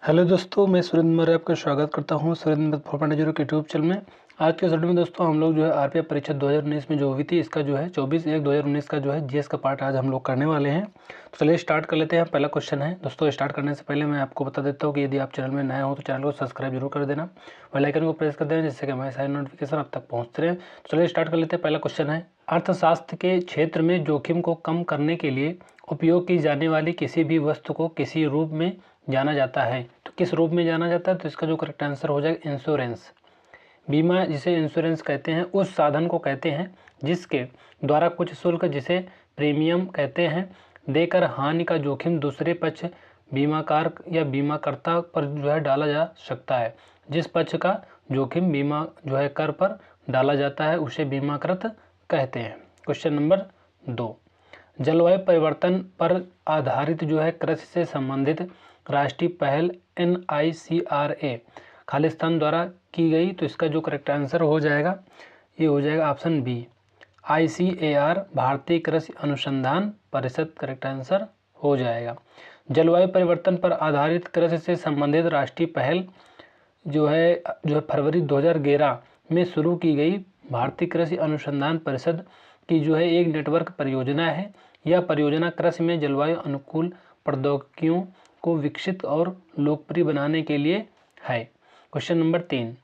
Hello दोस्तों, मैं सुरेंद्र मौर्य आपका स्वागत करता हूं सुरेंद्र 4.0 के यूट्यूब चैनल में। आज के वीडियो में दोस्तों हम लोग जो है आरपीएफ परीक्षा 2019 में जो हुई थी इसका जो है 24/1/2019 का जो है जीएस का पार्ट आज हम लोग करने वाले हैं। तो चलिए स्टार्ट कर लेते हैं। पहला क्वेश्चन है दोस्तों। स्टार्ट करने से पहले मैं आपको बता देता हूँ कि यदि आप चैनल में नए हो तो चैनल को सब्सक्राइब जरूर कर देना, बेल आइकन को प्रेस कर देना जिससे कि हमारे सारे नोटिफिकेशन आप तक पहुँचते रहे। तो चलिए स्टार्ट कर लेते हैं। पहला क्वेश्चन है, अर्थशास्त्र के क्षेत्र में जोखिम को कम करने के लिए उपयोग की जाने वाली किसी भी वस्तु को किसी रूप में जाना जाता है। तो किस रूप में जाना जाता है? तो इसका जो करेक्ट आंसर हो जाएगा इंश्योरेंस। बीमा जिसे इंश्योरेंस कहते हैं उस साधन को कहते हैं जिसके द्वारा कुछ शुल्क जिसे प्रीमियम कहते हैं देकर हानि का जोखिम दूसरे पक्ष बीमाकार या बीमाकर्ता पर जो है डाला जा सकता है। जिस पक्ष का जोखिम बीमा जो है कर पर डाला जाता है उसे बीमाकृत कहते हैं। क्वेश्चन नंबर 2, जलवायु परिवर्तन पर आधारित जो है कृषि से संबंधित राष्ट्रीय पहल NICRA खालिस्तान द्वारा की गई। तो इसका जो करेक्ट आंसर हो जाएगा ये हो जाएगा ऑप्शन बी, ICAR भारतीय कृषि अनुसंधान परिषद करेक्ट आंसर हो जाएगा। जलवायु परिवर्तन पर आधारित कृषि से संबंधित राष्ट्रीय पहल जो है फरवरी 2011 में शुरू की गई भारतीय कृषि अनुसंधान परिषद की जो है एक नेटवर्क परियोजना है। यह परियोजना कृषि में जलवायु अनुकूल प्रौद्योगिकियों को विकसित और लोकप्रिय बनाने के लिए है। क्वेश्चन नंबर 3,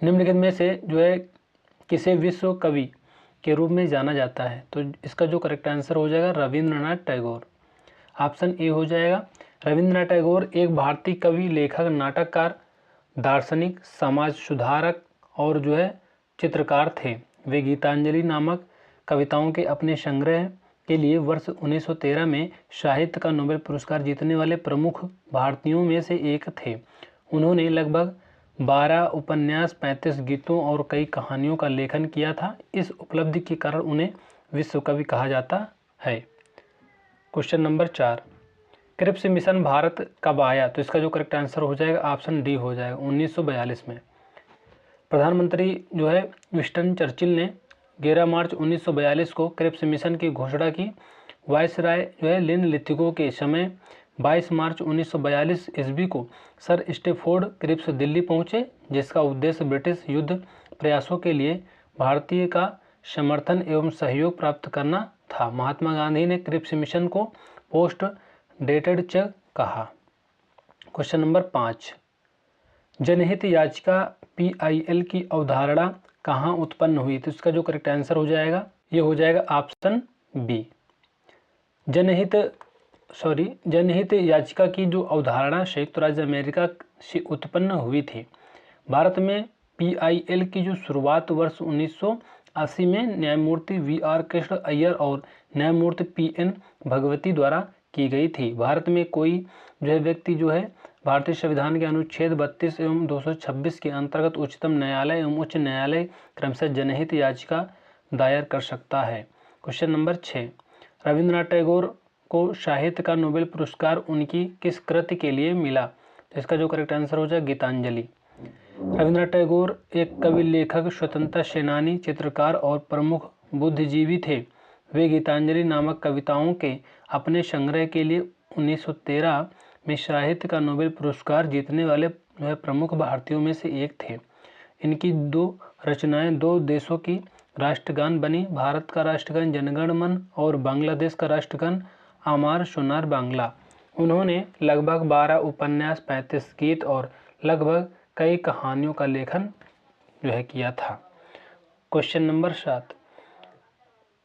निम्नलिखित में से जो है किसे विश्व कवि के रूप में जाना जाता है? तो इसका जो करेक्ट आंसर हो जाएगा रविंद्रनाथ टैगोर। ऑप्शन ए हो जाएगा। रविंद्रनाथ टैगोर एक भारतीय कवि, लेखक, नाटककार, दार्शनिक, समाज सुधारक और जो है चित्रकार थे। वे गीतांजलि नामक कविताओं के अपने संग्रह के लिए वर्ष 1913 में साहित्य का नोबेल पुरस्कार जीतने वाले प्रमुख भारतीयों में से एक थे। उन्होंने लगभग 12 उपन्यास, 35 गीतों और कई कहानियों का लेखन किया था। इस उपलब्धि के कारण उन्हें विश्व कवि कहा जाता है। Question number 4, Cripps mission Bharat कब आया? तो इसका जो करेक्ट आंसर हो जाएगा ऑप्शन डी हो जाएगा 1942 में। प्रधानमंत्री जो है विंस्टन चर्चिल ने 11 मार्च 1942 को क्रिप्स मिशन की घोषणा की। वायसराय जो है लिनलिथिगो के समय 22 मार्च 1942 ईस्वी को सर स्टेफोर्ड क्रिप्स दिल्ली पहुंचे, जिसका उद्देश्य ब्रिटिश युद्ध प्रयासों के लिए भारतीय का समर्थन एवं सहयोग प्राप्त करना था। महात्मा गांधी ने क्रिप्स मिशन को पोस्ट डेटेड चेक कहा। क्वेश्चन नंबर 5, जनहित याचिका PIL की अवधारणा कहाँ उत्पन्न हुई? तो इसका जो करेक्ट आंसर हो जाएगा ये हो जाएगा ऑप्शन बी। जनहित याचिका की जो अवधारणा संयुक्त राज्य अमेरिका से उत्पन्न हुई थी। भारत में PIL की जो शुरुआत वर्ष 1980 में न्यायमूर्ति VR कृष्ण अय्यर और न्यायमूर्ति PN भगवती द्वारा की गई थी। भारत में कोई जो है व्यक्ति जो है भारतीय संविधान के अनुच्छेद 32 एवं 226 के अंतर्गत उच्चतम न्यायालय एवं उच्च न्यायालय क्रमशः जनहित याचिका दायर कर सकता है। क्वेश्चन नंबर 6, रविंद्रनाथ टैगोर को साहित्य का नोबेल पुरस्कार उनकी किस कृति के लिए मिला? तो इसका जो करेक्ट आंसर हो जाए गीतांजलि। रविंद्रनाथ टैगोर एक कवि, लेखक, स्वतंत्रता सेनानी, चित्रकार और प्रमुख बुद्धिजीवी थे। वे गीतांजलि नामक कविताओं के अपने संग्रह के लिए 1913 में साहित्य का नोबेल पुरस्कार जीतने वाले प्रमुख भारतीयों में से एक थे। इनकी 2 रचनाएं 2 देशों की राष्ट्रगान बनी, भारत का राष्ट्रगान जनगण मन और बांग्लादेश का राष्ट्रगान आमार सोनार बांग्ला। उन्होंने लगभग 12 उपन्यास, 35 गीत और लगभग कई कहानियों का लेखन जो है किया था। क्वेश्चन नंबर 7,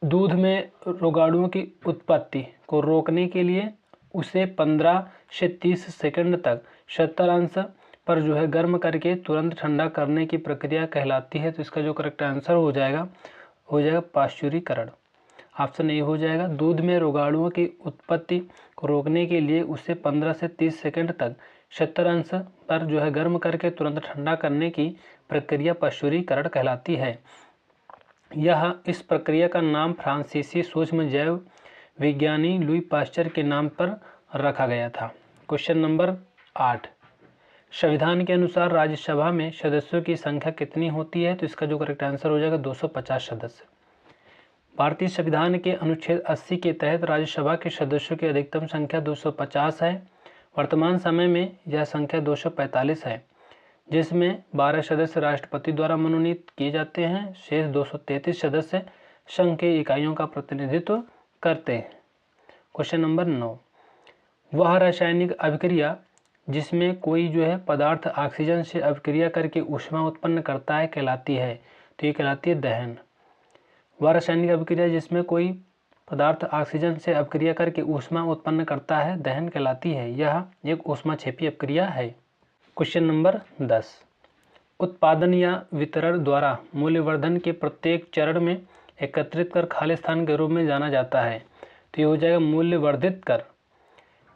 दूध में रोगाणुओं की उत्पत्ति को रोकने के लिए उसे 15 से 30 सेकंड तक 70 अंश पर जो है गर्म करके तुरंत ठंडा करने की प्रक्रिया कहलाती है। तो इसका जो करेक्ट आंसर हो जाएगा पाश्चुरीकरण। ऑप्शन ए हो जाएगा। दूध में रोगाणुओं की उत्पत्ति को रोकने के लिए उसे 15 से 30 सेकंड तक 70 अंश पर जो है गर्म करके तुरंत ठंडा करने की प्रक्रिया पाश्चुरीकरण कहलाती है। इस प्रक्रिया का नाम फ्रांसीसी सूक्ष्म जैव विज्ञानी लुई पास्चर के नाम पर रखा गया था। क्वेश्चन नंबर 8, संविधान के अनुसार राज्यसभा में सदस्यों की संख्या कितनी होती है? तो इसका जो करेक्ट आंसर हो जाएगा 250 सदस्य। भारतीय संविधान के अनुच्छेद 80 के तहत राज्यसभा के सदस्यों की अधिकतम संख्या 250 है। वर्तमान समय में यह संख्या 245 है, जिसमें 12 सदस्य राष्ट्रपति द्वारा मनोनीत किए जाते हैं। शेष 233 सदस्य संघ के इकाइयों का प्रतिनिधित्व करते हैं। क्वेश्चन नंबर 9, वह रासायनिक अभिक्रिया जिसमें कोई जो है पदार्थ ऑक्सीजन से अभिक्रिया करके ऊष्मा उत्पन्न करता है कहलाती है। तो ये कहलाती है दहन। वह रासायनिक अभिक्रिया जिसमें कोई पदार्थ ऑक्सीजन से अभिक्रिया करके ऊष्मा उत्पन्न करता है दहन कहलाती है। यह एक ऊष्माक्षेपी अभिक्रिया है। क्वेश्चन नंबर 10, उत्पादन या वितरण द्वारा मूल्यवर्धन के प्रत्येक चरण में एकत्रित कर खाली स्थान के रूप में जाना जाता है। तो ये हो जाएगा मूल्यवर्धित कर।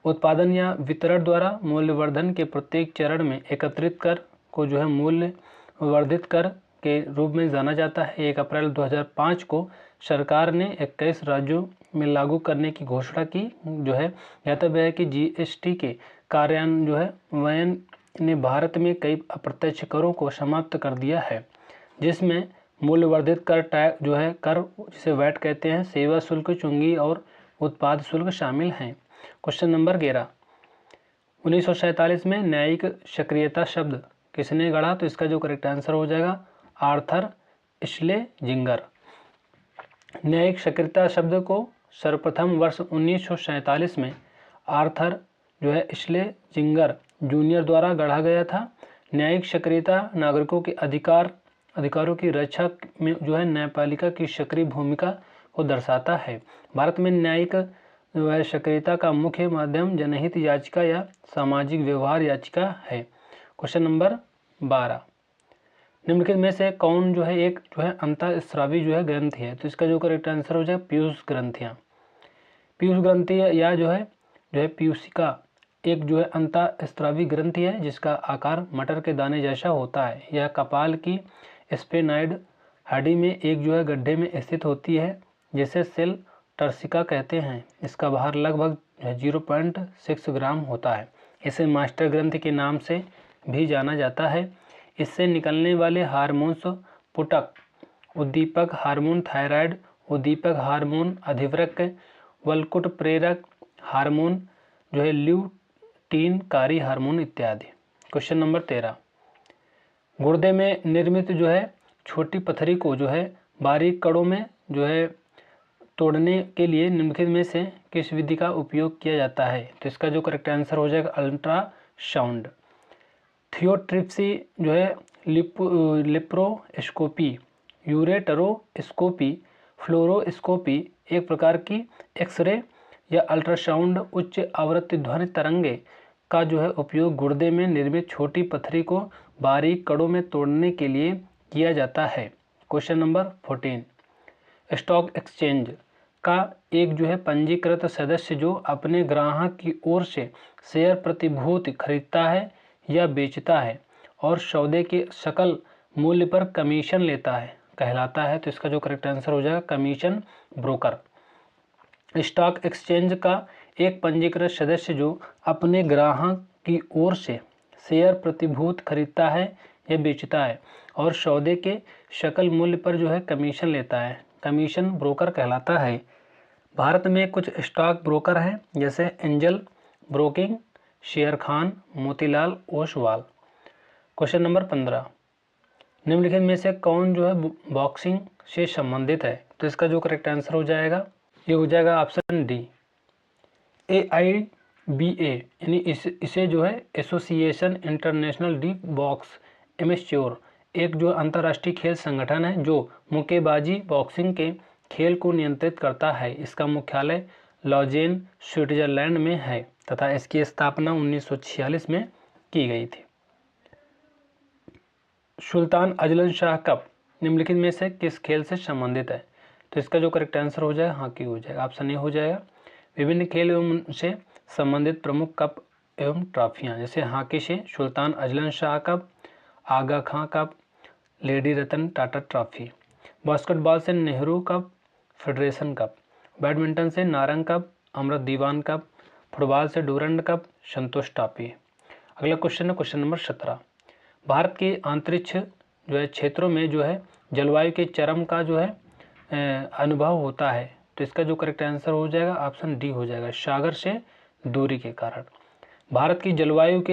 उत्पादन या वितरण द्वारा मूल्यवर्धन के प्रत्येक चरण में एकत्रित कर को जो है मूल्य वर्धित कर के रूप में जाना जाता है। 1 अप्रैल 2005 को सरकार ने 21 राज्यों में लागू करने की घोषणा की जो है। ज्ञातव्य है कि जीएसटी के कार्यान्वयन ने भारत में कई अप्रत्यक्ष करों को समाप्त कर दिया है, जिसमें मूल्यवर्धित कर टैक्स जो है कर जिसे वैट कहते हैं, सेवा शुल्क, चुंगी और उत्पाद शुल्क शामिल हैं। क्वेश्चन नंबर 11, 1947 में न्यायिक सक्रियता शब्द किसने गढ़ा। तो इसका जो करेक्ट आंसर हो जाएगा आर्थर श्लेजिंगर। न्यायिक सक्रियता शब्द को सर्वप्रथम वर्ष 1947 में आर्थर जो है श्लेजिंगर जूनियर द्वारा गढ़ा गया था। न्यायिक सक्रियता नागरिकों के अधिकारों की रक्षा में जो है न्यायपालिका की सक्रिय भूमिका को दर्शाता है। भारत में न्यायिक जो है सक्रियता का मुख्य माध्यम जनहित याचिका या सामाजिक व्यवहार याचिका है। क्वेश्चन नंबर 12, निम्नलिखित में से कौन जो है एक जो है अंतःस्रावी जो है ग्रंथि है। तो इसका जो करेक्ट आंसर हो जाएगा पीयूष ग्रंथियाँ। पीयूष ग्रंथि या जो है पीयूषिका एक जो है अंतःस्रावी ग्रंथि है जिसका आकार मटर के दाने जैसा होता है। यह कपाल की स्पेनाइड हड्डी में एक जो है गड्ढे में स्थित होती है, जिसे सेल टर्सिका कहते हैं। इसका भार लगभग 0.6 ग्राम होता है। इसे मास्टर ग्रंथि के नाम से भी जाना जाता है। इससे निकलने वाले हार्मोन्स पुटक उद्दीपक हार्मोन, थायराइड उद्दीपक हार्मोन, अधिवृक्क वलकुट प्रेरक हार्मोन जो है ल्यूटीनकारी हार्मोन इत्यादि। क्वेश्चन नंबर 13, गुर्दे में निर्मित जो है छोटी पथरी को जो है बारीक कणों में जो है तोड़ने के लिए निम्नलिखित में से किस विधि का उपयोग किया जाता है। तो इसका जो करेक्ट आंसर हो जाएगा अल्ट्रासाउंड। थियोट्रिप्सी जो है लिप्रोस्कोपी, यूरेटरोस्कोपी, फ्लोरोस्कोपी एक प्रकार की एक्सरे या अल्ट्रासाउंड उच्च आवृत्ति ध्वनि तरंगे का जो है उपयोग गुर्दे में निर्मित छोटी पथरी को बारीक कणों में तोड़ने के लिए किया जाता है। क्वेश्चन नंबर 14, स्टॉक एक्सचेंज का एक जो है पंजीकृत सदस्य जो अपने ग्राहक की ओर से शेयर प्रतिभूति खरीदता है या बेचता है और सौदे के सकल मूल्य पर कमीशन लेता है कहलाता है। तो इसका जो करेक्ट आंसर हो जाएगा कमीशन ब्रोकर। स्टॉक एक्सचेंज का एक पंजीकृत सदस्य जो अपने ग्राहक की ओर से शेयर प्रतिभूति खरीदता है या बेचता है और सौदे के सकल मूल्य पर जो है कमीशन लेता है, कमीशन ब्रोकर कहलाता है। भारत में कुछ स्टॉक ब्रोकर हैं जैसे एंजल ब्रोकिंग, शेर खान, मोतीलाल ओसवाल। क्वेश्चन नंबर 15, निम्नलिखित में से कौन जो है बॉक्सिंग से संबंधित है। तो इसका जो करेक्ट आंसर हो जाएगा ये हो जाएगा ऑप्शन डी AIBA, यानी इसे जो है association international D box amateur एक जो अंतर्राष्ट्रीय खेल संगठन है जो मुक्केबाजी बॉक्सिंग के खेल को नियंत्रित करता है। इसका मुख्यालय लॉजेन स्विट्जरलैंड में है तथा इसकी स्थापना 1946 में की गई थी। सुल्तान अजलन शाह कप निम्नलिखित में से किस खेल से संबंधित है। तो इसका जो करेक्ट आंसर हो जाएगा हॉकी हो जाएगा, ऑप्शन ए हो जाएगा। विभिन्न खेल एवं से संबंधित प्रमुख कप एवं ट्रॉफियाँ, जैसे हॉकी से सुल्तान अजलन शाह कप, आगा खां cup, lady Ratan Tata trophy. Basketball से Nehru cup, federation cup. Badminton से नारंग कप, अमृत दीवान कप। फुटबॉल से डूरंड कप, संतोष ट्रॉफी। अगला क्वेश्चन है क्वेश्चन नंबर 17, भारत के अंतरिक्ष जो है क्षेत्रों में जो है जलवायु के चरम का जो है अनुभव होता है। तो इसका जो करेक्ट आंसर हो जाएगा ऑप्शन डी हो जाएगा, सागर से दूरी के कारण। भारत की जलवायु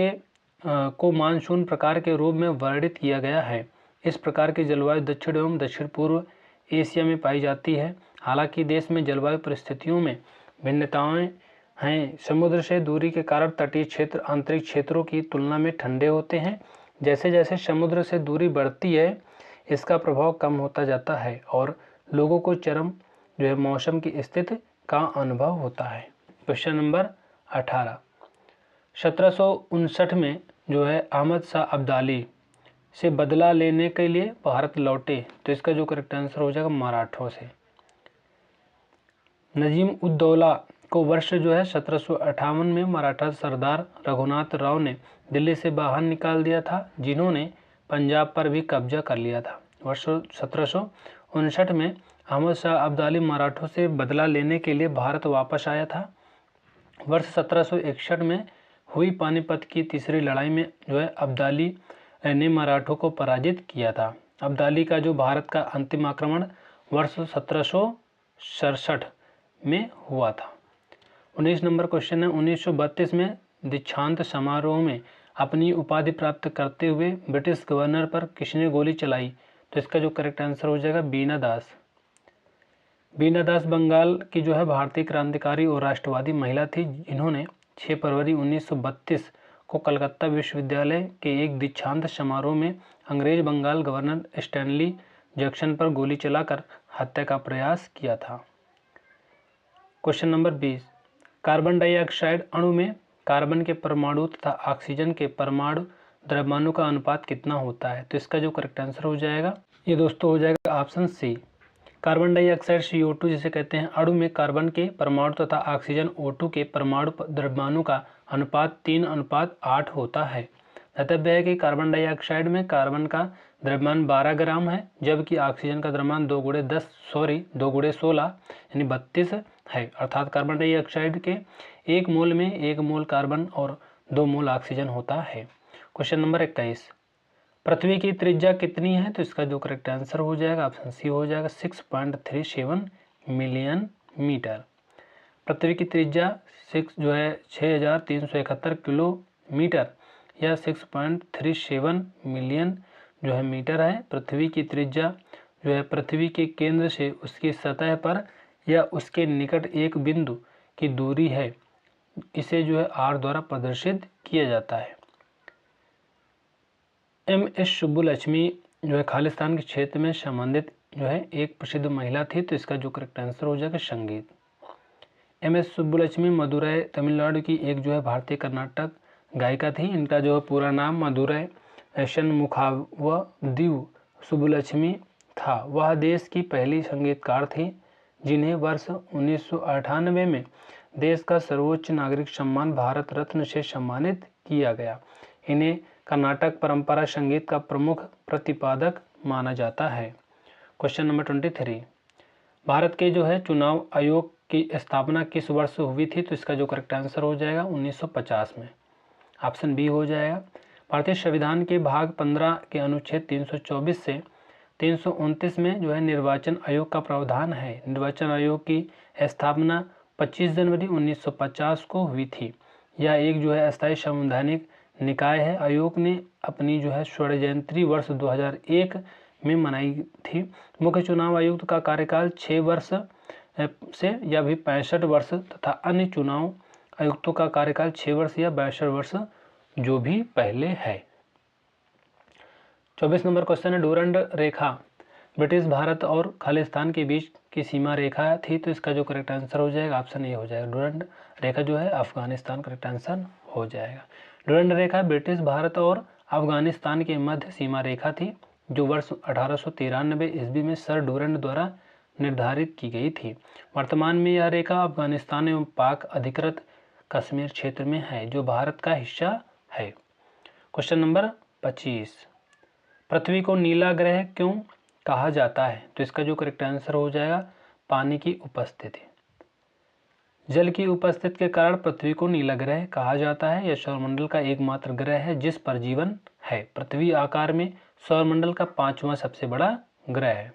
को मानसून प्रकार के रूप में वर्णित किया गया है। इस प्रकार की जलवायु दक्षिण एवं दक्षिण पूर्व एशिया में पाई जाती है। हालांकि देश में जलवायु परिस्थितियों में भिन्नताएं हैं। समुद्र से दूरी के कारण तटीय क्षेत्र आंतरिक क्षेत्रों की तुलना में ठंडे होते हैं। जैसे जैसे समुद्र से दूरी बढ़ती है, इसका प्रभाव कम होता जाता है और लोगों को चरम मौसम की स्थिति का अनुभव होता है। क्वेश्चन नंबर 18, 1759 में अहमद शाह अब्दाली से बदला लेने के लिए भारत लौटे, तो इसका जो करेक्ट आंसर हो जाएगा मराठों से। नजीम उद दौला को वर्ष 1758 में मराठा सरदार रघुनाथ राव ने दिल्ली से बाहर निकाल दिया था, जिन्होंने पंजाब पर भी कब्जा कर लिया था। वर्ष 1759 में अहमद शाह अब्दाली मराठों से बदला लेने के लिए भारत वापस आया था। वर्ष 1761 में हुई पानीपत की तीसरी लड़ाई में अब्दाली ने मराठों को पराजित किया था। अब्दाली का भारत का अंतिम आक्रमण वर्ष 1767 में हुआ था। 19 नंबर क्वेश्चन है, 1932 में दीक्षांत समारोह में अपनी उपाधि प्राप्त करते हुए ब्रिटिश गवर्नर पर किसने गोली चलाई, तो इसका जो करेक्ट आंसर हो जाएगा बीना दास। बीना दास बंगाल की भारतीय क्रांतिकारी और राष्ट्रवादी महिला थी, जिन्होंने 6 फरवरी 1932 को कलकत्ता विश्वविद्यालय के एक दीक्षांत समारोह में अंग्रेज बंगाल गवर्नर स्टैनली जैक्सन पर गोली चलाकर हत्या का प्रयास किया था। क्वेश्चन नंबर 20, कार्बन डाइऑक्साइड अणु में कार्बन के परमाणु तथा ऑक्सीजन के परमाणु द्रव्यमानों का अनुपात कितना होता है, तो इसका जो करेक्ट आंसर हो जाएगा ये दोस्तों हो जाएगा option C. Carbon dioxide CO2 जिसे कहते हैं, अणु में कार्बन के परमाणु तथा ऑक्सीजन O2 के परमाणु द्रव्यमानों का अनुपात 3:8 होता है। दातव्य है कि कार्बन डाइऑक्साइड में कार्बन का द्रव्यमान 12 ग्राम है, जबकि ऑक्सीजन का द्रव्यमान 2 × 16 यानी 32 है। अर्थात कार्बन डाइऑक्साइड के 1 मोल में 1 मोल कार्बन और 2 मोल ऑक्सीजन होता है। क्वेश्चन नंबर 21, पृथ्वी की त्रिज्या कितनी है, तो इसका जो करेक्ट आंसर हो जाएगा ऑप्शन सी हो जाएगा 6.37 मिलियन मीटर। पृथ्वी की त्रिज्या 6371 किलोमीटर या 6.37 मिलियन मीटर है। पृथ्वी की त्रिज्या पृथ्वी के केंद्र से उसकी सतह पर या उसके निकट एक बिंदु की दूरी है, इसे r द्वारा प्रदर्शित किया जाता है। MS सुब्बुलक्ष्मी खालिस्तान के क्षेत्र में संबंधित एक प्रसिद्ध महिला थी, तो इसका जो करेक्ट आंसर हो जाएगा संगीत। MS सुब्बुलक्ष्मी मदुरै तमिलनाडु की एक भारतीय कर्नाटक गायिका थी। इनका पूरा नाम मदुरै षण्मुखावदिव सुब्बुलक्ष्मी था। वह देश की पहली संगीतकार थी जिन्हें वर्ष 1998 में देश का सर्वोच्च नागरिक सम्मान भारत रत्न से सम्मानित किया गया। इन्हें कर्नाटक परंपरा संगीत का प्रमुख प्रतिपादक माना जाता है। क्वेश्चन नंबर 23, भारत के चुनाव आयोग की स्थापना किस वर्ष हुई थी, तो इसका जो करेक्ट आंसर हो जाएगा 1950 में। ऑप्शन बी हो जाएगा। भारतीय संविधान के भाग 15 के अनुच्छेद 324 से 329 में निर्वाचन आयोग का प्रावधान है। निर्वाचन आयोग की स्थापना 25 जनवरी 1950 को हुई थी। यह एक अस्थायी संवैधानिक निकाय है। आयोग ने अपनी स्वर्ण जयंती वर्ष 2001 में मनाई थी। मुख्य चुनाव आयुक्त का कार्यकाल 6 वर्ष से या भी 65 वर्ष तथा अन्य चुनाव आयुक्तों का कार्यकाल 6 वर्ष या 62 वर्ष जो भी पहले है। 24 नंबर क्वेश्चन है, डूरंड रेखा ब्रिटिश भारत और खालिस्तान के बीच की सीमा रेखा थी, तो इसका जो करेक्ट आंसर हो जाएगा ऑप्शन ए हो जाएगा। डूरंड रेखा अफगानिस्तान करेक्ट आंसर हो जाएगा। डूरंड रेखा ब्रिटिश भारत और अफगानिस्तान के मध्य सीमा रेखा थी, जो वर्ष 1893 ईस्वी में सर डूरंड द्वारा निर्धारित की गई थी। वर्तमान में यह रेखा अफगानिस्तान एवं पाक अधिकृत कश्मीर क्षेत्र में है, जो भारत का हिस्सा है। क्वेश्चन नंबर 25, पृथ्वी को नीला ग्रह क्यों कहा जाता है, तो इसका जो करेक्ट आंसर हो जाएगा पानी की उपस्थिति। जल की उपस्थिति के कारण पृथ्वी को नीला ग्रह कहा जाता है। यह सौरमंडल का एकमात्र ग्रह है जिस पर जीवन है। पृथ्वी आकार में सौरमंडल का 5वां सबसे बड़ा ग्रह है।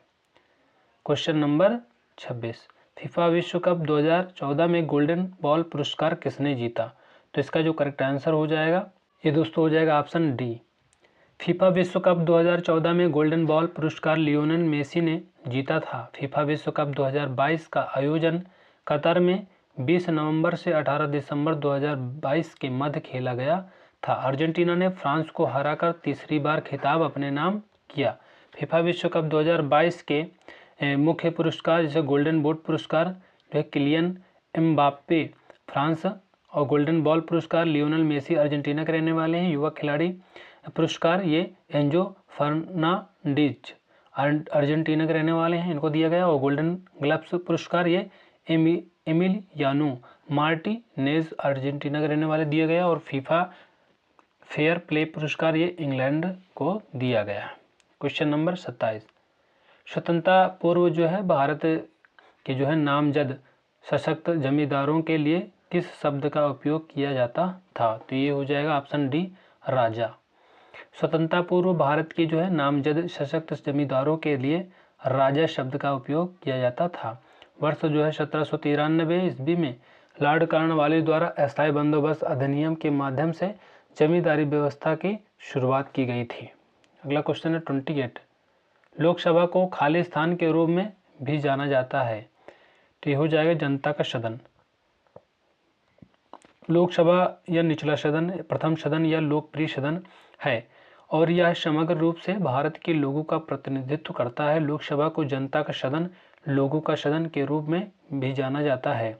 क्वेश्चन नंबर 26, फीफा विश्व कप 2014 में गोल्डन बॉल पुरस्कार किसने जीता, तो इसका जो करेक्ट आंसर हो जाएगा ये दोस्तों हो जाएगा ऑप्शन डी। फीफा विश्व कप 2014 में गोल्डन बॉल पुरस्कार लियोनेल मेसी ने जीता था। फीफा विश्व कप 2022 का आयोजन कतर में 20 नवंबर से 18 दिसंबर 2022 के मध्य खेला गया था। अर्जेंटीना ने फ्रांस को हराकर तीसरी बार खिताब अपने नाम किया। फीफा विश्व कप 2022 के मुख्य पुरस्कार जैसे गोल्डन बूट पुरस्कार जो है किलियन एम्बाप्पे फ्रांस, और गोल्डन बॉल पुरस्कार लियोनेल मेसी अर्जेंटीना के रहने वाले हैं। युवा खिलाड़ी पुरस्कार ये एंजो फर्नांडीज अर्जेंटीना के रहने वाले हैं, इनको दिया गया। और गोल्डन ग्लव्स पुरस्कार ये एमिलियानो मार्टिनेज अर्जेंटीना के रहने वाले दिया गया। और फीफा फेयर प्ले पुरस्कार ये इंग्लैंड को दिया गया। क्वेश्चन नंबर 27, स्वतंत्रता पूर्व जो है भारत के जो है नामजद सशक्त जमींदारों के लिए किस शब्द का उपयोग किया जाता था? तो ये हो जाएगा ऑप्शन डी राजा। स्वतंत्रता पूर्व भारत की जो है नामजद सशक्त जमींदारों के लिए राजा शब्द का उपयोग किया जाता था। वर्ष जो है 1793 ईस्वी में लॉर्ड कॉर्नवालिस द्वारा अस्थायी बंदोबस्त अधिनियम के माध्यम से जमींदारी व्यवस्था की शुरुआत की गई थी। अगला क्वेश्चन है 28, लोकसभा को खाली स्थान के रूप में भी जाना जाता है। तो ये हो जाएगा जनता का सदन। लोकसभा या निचला सदन, प्रथम सदन या लोकप्रिय सदन है और यह समग्र रूप से भारत के लोगों का प्रतिनिधित्व करता है। लोकसभा को जनता का सदन, लोगों का सदन के रूप में भी जाना जाता है।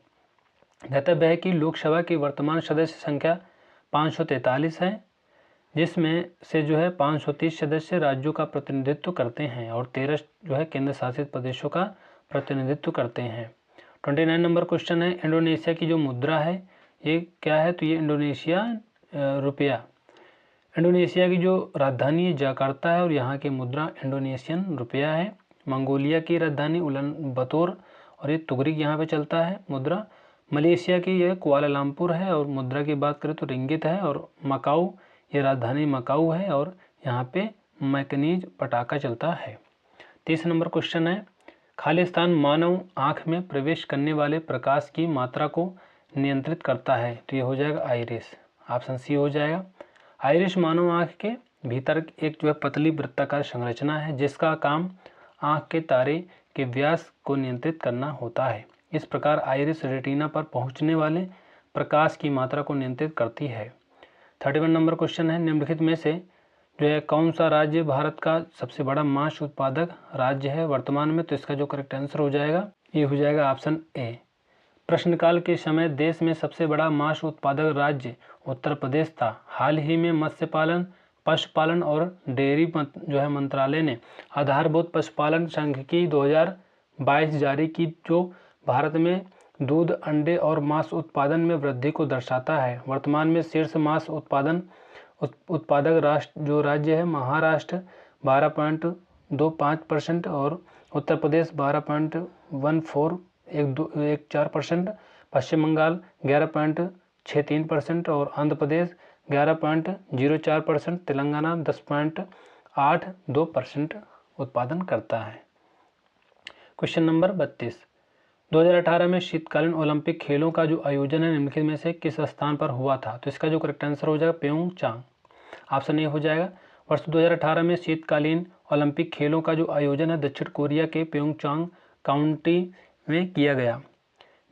ज्ञातव्य है कि लोकसभा की वर्तमान सदस्य संख्या 543 है, जिसमें से जो है 530 सदस्य राज्यों का प्रतिनिधित्व करते हैं और 13 जो है केंद्र शासित प्रदेशों का प्रतिनिधित्व करते हैं। 29 नंबर क्वेश्चन है, इंडोनेशिया की जो मुद्रा है ये क्या है? तो ये इंडोनेशिया रुपया। इंडोनेशिया की जो राजधानी जकार्ता है और यहाँ की मुद्रा इंडोनेशियन रुपया है। मंगोलिया की राजधानी उलानबातर और ये तुगरिक यहाँ पे चलता है मुद्रा। मलेशिया की यह कुआलालंपुर है और मुद्रा की बात करें तो रिंगित है। और मकाऊ, ये राजधानी मकाऊ है और यहाँ पे मैकनीज पटाखा चलता है। 30 नंबर क्वेश्चन है, खालिस्तान मानव आँख में प्रवेश करने वाले प्रकाश की मात्रा को नियंत्रित करता है। तो ये हो जाएगा आइरिस, ऑप्शन सी हो जाएगा। आइरिस मानव आँख के भीतर एक जो है पतली वृत्ताकार संरचना है जिसका काम आँख के तारे के व्यास को नियंत्रित करना होता है। इस प्रकार आइरिस रेटिना पर पहुंचने वाले प्रकाश की मात्रा को नियंत्रित करती है। 31 नंबर क्वेश्चन है, निम्नलिखित में से जो है कौन सा राज्य भारत का सबसे बड़ा मांस उत्पादक राज्य है वर्तमान में? तो इसका जो करेक्ट आंसर हो जाएगा ये हो जाएगा ऑप्शन ए। प्रश्नकाल के समय देश में सबसे बड़ा मांस उत्पादक राज्य उत्तर प्रदेश था। हाल ही में मत्स्य पालन, पशुपालन और डेयरी जो है मंत्रालय ने आधारभूत पशुपालन सांख्यिकी 2022 जारी की, जो भारत में दूध, अंडे और मांस उत्पादन में वृद्धि को दर्शाता है। वर्तमान में शीर्ष मांस उत्पादक राष्ट्र जो राज्य है महाराष्ट्र 12.25% और उत्तर प्रदेश 12.14%, पश्चिम बंगाल 11.63% और आंध्र प्रदेश 11.04%, तेलंगाना 10.82% उत्पादन करता है। क्वेश्चन नंबर 32, 2018 में शीतकालीन ओलंपिक खेलों का जो आयोजन है निम्नलिखित में से किस स्थान पर हुआ था? तो इसका जो करेक्ट आंसर हो जाएगा प्योंगचांग, ऑप्शन ए हो जाएगा। वर्ष 2018 में शीतकालीन ओलंपिक खेलों का जो आयोजन है दक्षिण कोरिया के प्योंगचांग काउंटी में किया गया।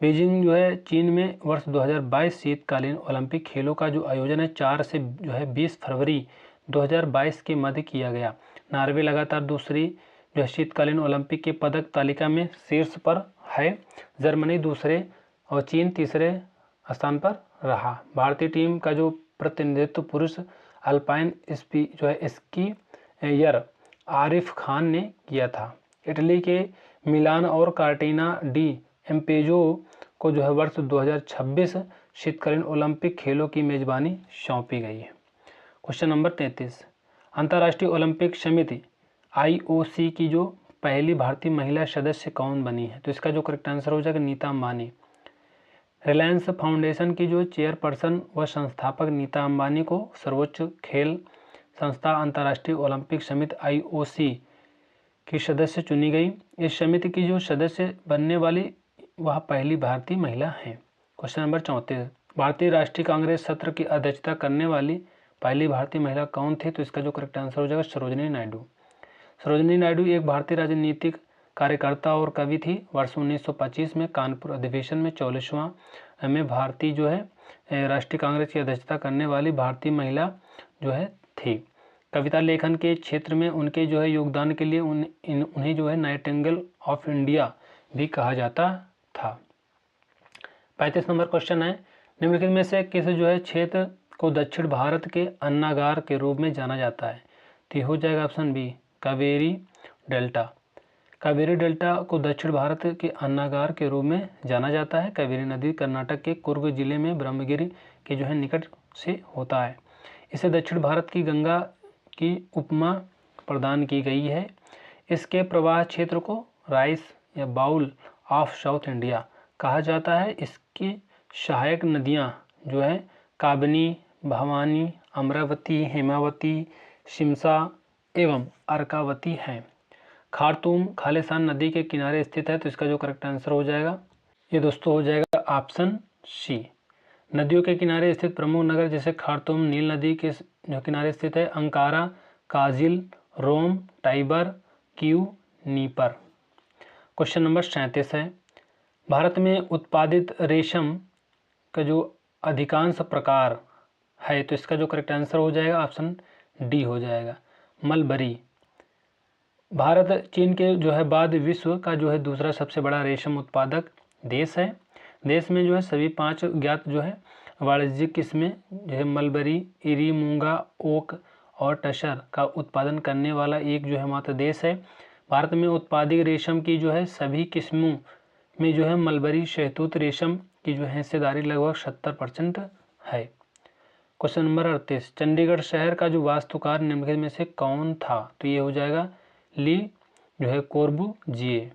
बीजिंग जो है चीन में वर्ष 2022 शीतकालीन ओलंपिक खेलों का जो आयोजन है 4 से जो है 20 फरवरी 2022 के मध्य किया गया। नॉर्वे लगातार दूसरी जो है शीतकालीन ओलंपिक के पदक तालिका में शीर्ष पर है। जर्मनी दूसरे और चीन तीसरे स्थान पर रहा। भारतीय टीम का जो प्रतिनिधित्व पुरुष अल्पाइन जो है स्कीयर आरिफ खान ने किया था। इटली के मिलान और कार्टिना डी एम्पेजो को जो है वर्ष 2026 शीतकालीन ओलंपिक खेलों की मेजबानी सौंपी गई है। क्वेश्चन नंबर 33, अंतर्राष्ट्रीय ओलंपिक समिति IOC की जो पहली भारतीय महिला सदस्य कौन बनी है? तो इसका जो करेक्ट आंसर हो जाएगा नीता अंबानी। रिलायंस फाउंडेशन की जो चेयरपर्सन व संस्थापक नीता अंबानी को सर्वोच्च खेल संस्था अंतर्राष्ट्रीय ओलंपिक समिति IOC की सदस्य चुनी गई। इस समिति की जो सदस्य बनने वाली वह पहली भारतीय महिला हैं। क्वेश्चन नंबर 34, भारतीय राष्ट्रीय कांग्रेस सत्र की अध्यक्षता करने वाली पहली भारतीय महिला कौन थी? तो इसका जो करेक्ट आंसर हो जाएगा सरोजिनी नायडू। सरोजिनी नायडू एक भारतीय राजनीतिक कार्यकर्ता और कवि थी। वर्ष 1925 में कानपुर अधिवेशन में 44वां में भारतीय जो है राष्ट्रीय कांग्रेस की अध्यक्षता करने वाली भारतीय महिला जो है थी। कविता लेखन के क्षेत्र में उनके जो है योगदान के लिए उन्हें जो है नाइटिंगेल ऑफ इंडिया भी कहा जाता था। 35 नंबर क्वेश्चन है, निम्नलिखित में से किस जो है क्षेत्र को दक्षिण भारत के अन्नागार के रूप में जाना जाता है? तो हो जाएगा option B Kaveri delta. Kaveri delta को दक्षिण भारत के अन्नागार के रूप में जाना जाता है। कावेरी नदी कर्नाटक के कुर्ग जिले में ब्रह्मगिरी के जो है निकट से होता है। इसे दक्षिण भारत की गंगा की उपमा प्रदान की गई है। इसके प्रवाह क्षेत्र को राइस या बाउल ऑफ साउथ इंडिया कहा जाता है। इसकी सहायक नदियां जो है काबनी, भवानी, अमरावती, हेमावती, शिमसा एवं अर्कावती हैं। खारतूम खालिस्तान नदी के किनारे स्थित है, तो इसका जो करेक्ट आंसर हो जाएगा ये दोस्तों हो जाएगा ऑप्शन सी। नदियों के किनारे स्थित प्रमुख नगर जैसे खारतूम नील नदी के जो किनारे स्थित है, Ankara, Kizil, Rome, Tiber, Kyiv, Dnieper. Question number 37 है, भारत में उत्पादित रेशम का जो अधिकांश प्रकार है, तो इसका जो करेक्ट आंसर हो जाएगा ऑप्शन डी हो जाएगा मलबरी। भारत चीन के जो है बाद विश्व का जो है दूसरा सबसे बड़ा रेशम उत्पादक देश है। देश में जो है सभी 5 ज्ञात जो है वाणिज्यिक किस्में जो है मलबरी, इरी, मूंगा, ओक और टसर का उत्पादन करने वाला एक जो है मात्र देश है। भारत में उत्पादित रेशम की जो है सभी किस्मों में जो है मलबरी शहतूत रेशम की जो है हिस्सेदारी लगभग 70% है। क्वेश्चन नंबर 38, चंडीगढ़ शहर का जो वास्तुकार निम्नलिखित में से कौन था? तो ये हो जाएगा ली जो है कोर्बुजिए।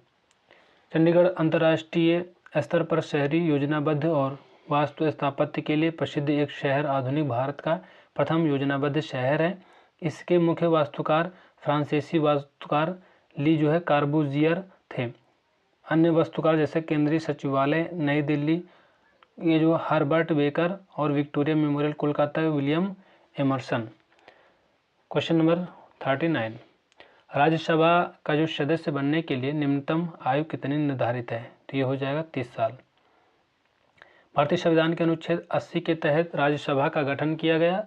चंडीगढ़ अंतर्राष्ट्रीय स्तर पर शहरी योजनाबद्ध और वास्तु स्थापत्य के लिए प्रसिद्ध एक शहर आधुनिक भारत का प्रथम योजनाबद्ध शहर है। इसके मुख्य वास्तुकार फ्रांसीसी वास्तुकार ली जो है कार्बुजियर थे। अन्य वास्तुकार जैसे केंद्रीय सचिवालय नई दिल्ली ये जो हर्बर्ट बेकर और Victoria memorial Kolkata William Emerson. Question number 39, Rajya Sabha का जो सदस्य बनने के लिए निम्नतम आयु कितनी निर्धारित है? तो ये हो जाएगा 30 साल। भारतीय संविधान के अनुच्छेद 80 के तहत राज्यसभा का गठन किया गया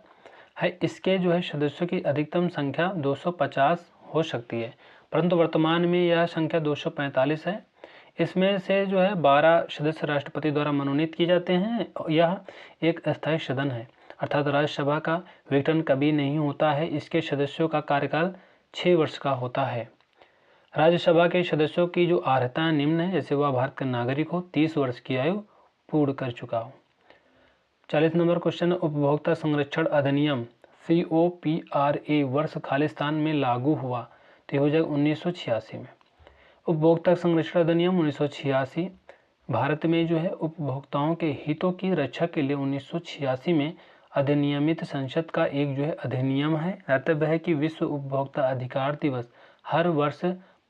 है। इसके जो है सदस्यों की अधिकतम संख्या 250 हो सकती है, परंतु वर्तमान में यह संख्या 245 है। इसमें से जो है 12 सदस्य राष्ट्रपति द्वारा मनोनीत किए जाते हैं। यह एक अस्थायी सदन है, अर्थात राज्यसभा का विघटन कभी नहीं होता है। इसके सदस्यों का कार्यकाल 6 वर्ष का होता है। राज्यसभा के सदस्यों की जो अर्हता निम्न है, जैसे वह भारत का नागरिक हो, 30 वर्ष की आयु पूर्ण कर चुका हो। 40 नंबर क्वेश्चन, उपभोक्ता संरक्षण अधिनियम COPRA वर्ष खालिस्तान में लागू हुआ? तो हो जाएगा 1986 में। उपभोक्ता संरक्षण अधिनियम 1986 भारत में जो है उपभोक्ताओं के हितों की रक्षा के लिए 1986 में अधिनियमित संसद का एक जो है अधिनियम है। दातव्य है कि विश्व उपभोक्ता अधिकार दिवस हर वर्ष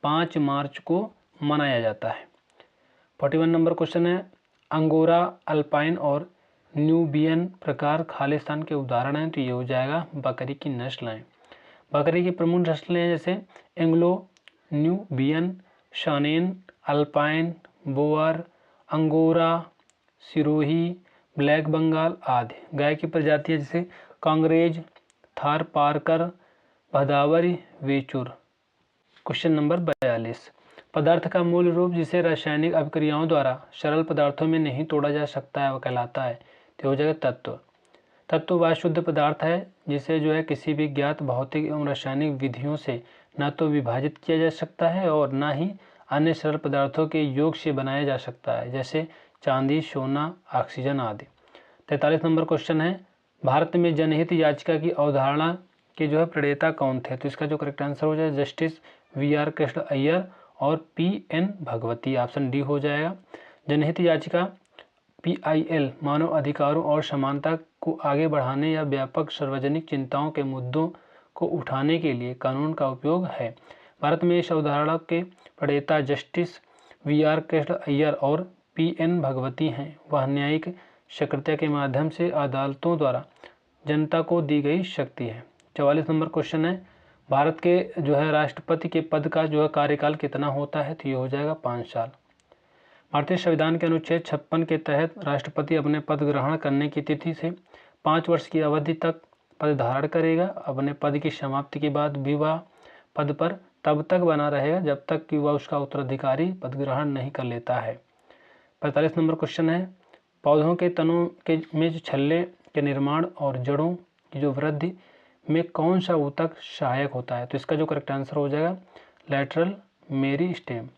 5 मार्च को मनाया जाता है। 41 नंबर क्वेश्चन है, अंगोरा, अल्पाइन और न्यूबियन प्रकार खालिस्तान के उदाहरण हैं? तो ये हो जाएगा बकरी की नस्लें। बकरी की प्रमुख नस्लें हैं जैसे Anglo, Nubian, Saanen, Alpine, Boer, Angora, Sirohi, black Bengal आदि। गाय की प्रजातियां जैसे कांग्रेज, थार पारकर, भदावरी, वेचुर। क्वेश्चन नंबर 42, पदार्थ का मूल रूप जिसे रासायनिक अभिक्रियाओं द्वारा सरल पदार्थों में नहीं तोड़ा जा सकता है वह कहलाता है? तो हो जाएगा तत्व। तत्व वह शुद्ध पदार्थ है जिसे जो है किसी भी ज्ञात भौतिक एवं रासायनिक विधियों से न तो विभाजित किया जा सकता है और न ही अन्य सरल पदार्थों के योग से बनाया जा सकता है, जैसे चांदी, सोना, ऑक्सीजन आदि। 43 नंबर क्वेश्चन है, भारत में जनहित याचिका की अवधारणा के जो है प्रणेता कौन थे? तो इसका जो करेक्ट आंसर हो जाए जस्टिस VR कृष्ण अय्यर और PN भगवती। ऑप्शन डी हो जाएगा। जनहित याचिका PIL मानव अधिकारों और समानता को आगे बढ़ाने या व्यापक सार्वजनिक चिंताओं के मुद्दों को उठाने के लिए कानून का उपयोग है। भारत में इस अवधारणा के प्रणेता जस्टिस VR कृष्ण अय्यर और PN भगवती हैं। वह न्यायिक सक्रियता के माध्यम से अदालतों द्वारा जनता को दी गई शक्ति है। 44 नंबर क्वेश्चन है, भारत के जो है राष्ट्रपति के पद का जो है कार्यकाल कितना होता है? तो ये हो जाएगा 5 साल। भारतीय संविधान के अनुच्छेद 56 के तहत राष्ट्रपति अपने पद ग्रहण करने की तिथि से 5 वर्ष की अवधि तक पद धारण करेगा। अपने पद की समाप्ति के बाद भी वह पद पर तब तक बना रहेगा जब तक कि वह उसका उत्तराधिकारी पद ग्रहण नहीं कर लेता है। 45 नंबर क्वेश्चन है, पौधों के तनों के में छल्ले के निर्माण और जड़ों की जो वृद्धि में कौन सा ऊतक सहायक होता है? तो इसका जो करेक्ट आंसर हो जाएगा लैटरल मेरिस्टेम।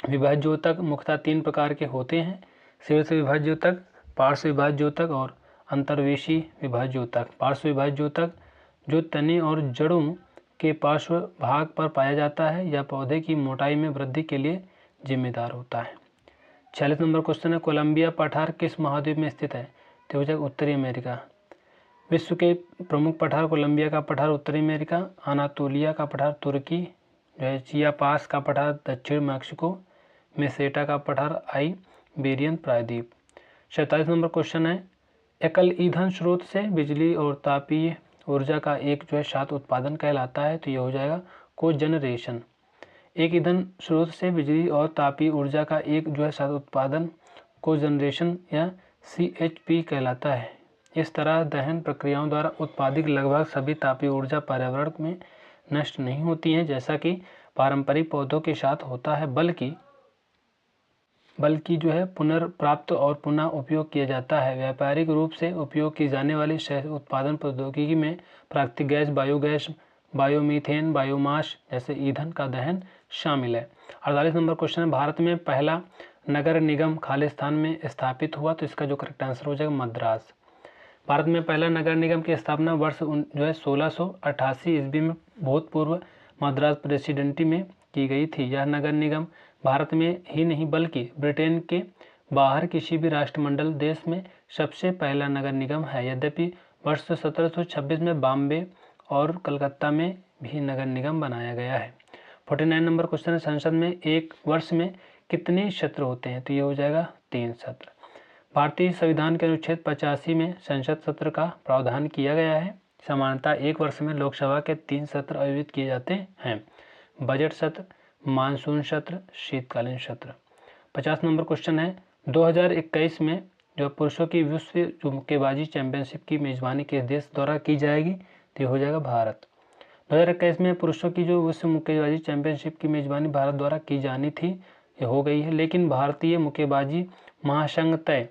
विभाज्य ऊतक मुख्यतः 3 प्रकार के होते हैं, शीर्ष विभाज्य ऊतक, पार्श्व विभाज्य ऊतक और अंतर्वेशी विभाज्य ऊतक। पार्श्व विभाज्य ऊतक जो तने और जड़ों के पार्श्व भाग पर पाया जाता है या पौधे की मोटाई में वृद्धि के लिए जिम्मेदार होता है। 46 नंबर क्वेश्चन है, कोलंबिया पठार किस महाद्वीप में स्थित है? तो हो जाएगा उत्तरी अमेरिका। विश्व के प्रमुख पठार कोलंबिया का पठार उत्तरी अमेरिका, अनातोलिया का पठार तुर्की, जो है चियापास का पठार दक्षिण मैक्सिको, मेसेटा का पठार आइबेरियन प्रायद्वीप। 47 नंबर क्वेश्चन है, एकल ईंधन स्रोत से बिजली और तापीय ऊर्जा का एक जो है साथ उत्पादन कहलाता है? तो ये हो जाएगा कोजनरेशन। एक ईंधन स्रोत से बिजली और तापीय ऊर्जा का एक जो है साथ उत्पादन कोजनरेशन या CHP कहलाता है। इस तरह दहन प्रक्रियाओं द्वारा उत्पादित लगभग सभी तापीय ऊर्जा पर्यावरण में नष्ट नहीं होती हैं जैसा कि पारंपरिक पौधों के साथ होता है, बल्कि जो है पुनर्प्राप्त और पुनः उपयोग किया जाता है। व्यापारिक रूप से उपयोग की जाने वाली शहर उत्पादन प्रौद्योगिकी में प्राकृतिक गैस, बायोगैस, बायोमीथेन, बायोमास जैसे ईंधन का दहन शामिल है। 48 नंबर क्वेश्चन है, भारत में पहला नगर निगम खालिस्तान में स्थापित हुआ? तो इसका जो करेक्ट आंसर हो जाएगा मद्रास। भारत में पहला नगर निगम की स्थापना वर्ष जो है 1688 ईस्वी में भूतपूर्व मद्रास प्रेसिडेंसी में की गई थी। यह नगर निगम भारत में ही नहीं बल्कि ब्रिटेन के बाहर किसी भी राष्ट्रमंडल देश में सबसे पहला नगर निगम है। यद्यपि वर्ष 1726 में बॉम्बे और कलकत्ता में भी नगर निगम बनाया गया है। 49 नंबर क्वेश्चन है, संसद में एक वर्ष में कितने सत्र होते हैं? तो ये हो जाएगा 3 सत्र। भारतीय संविधान के अनुच्छेद 85 में संसद सत्र का प्रावधान किया गया है। सामान्यतः एक वर्ष में लोकसभा के 3 सत्र आयोजित किए जाते हैं, बजट सत्र, मानसून सत्र, शीतकालीन सत्र। 50 नंबर क्वेश्चन है, 2021 में जो पुरुषों की विश्व मुक्केबाजी चैंपियनशिप की मेजबानी किस देश द्वारा की जाएगी? तो हो जाएगा भारत। 2021 में पुरुषों की जो विश्व मुक्केबाजी चैंपियनशिप की मेजबानी भारत द्वारा की जानी थी, ये हो गई है, लेकिन भारतीय मुक्केबाजी महासंघ तय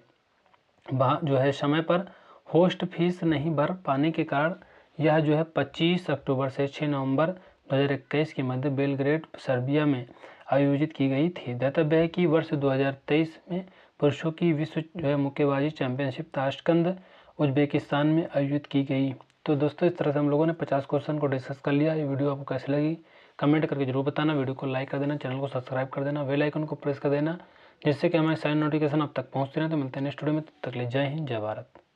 जो है समय पर होस्ट फीस नहीं भर पाने के कारण यह जो है 25 अक्टूबर से 6 नवंबर 2021 के मध्य बेलग्रेड सर्बिया में आयोजित की गई थी। ध्यातव्य है कि वर्ष 2023 में पुरुषों की विश्व जो है मुक्केबाजी चैंपियनशिप ताशकंद उज्बेकिस्तान में आयोजित की गई। तो दोस्तों, इस तरह से हम लोगों ने 50 क्वेश्चन को डिस्कस कर लिया। ये वीडियो आपको कैसी लगी कमेंट करके जरूर बताना। वीडियो को लाइक कर देना, चैनल को सब्सक्राइब कर देना, बेल आइकन को प्रेस कर देना, जिससे कि हमारे सारे नोटिफिकेशन अब तक पहुंचते रहें। तो मिलते हैं नेक्स्ट वीडियो में, तब तक के लिए जय हिंद, जय भारत।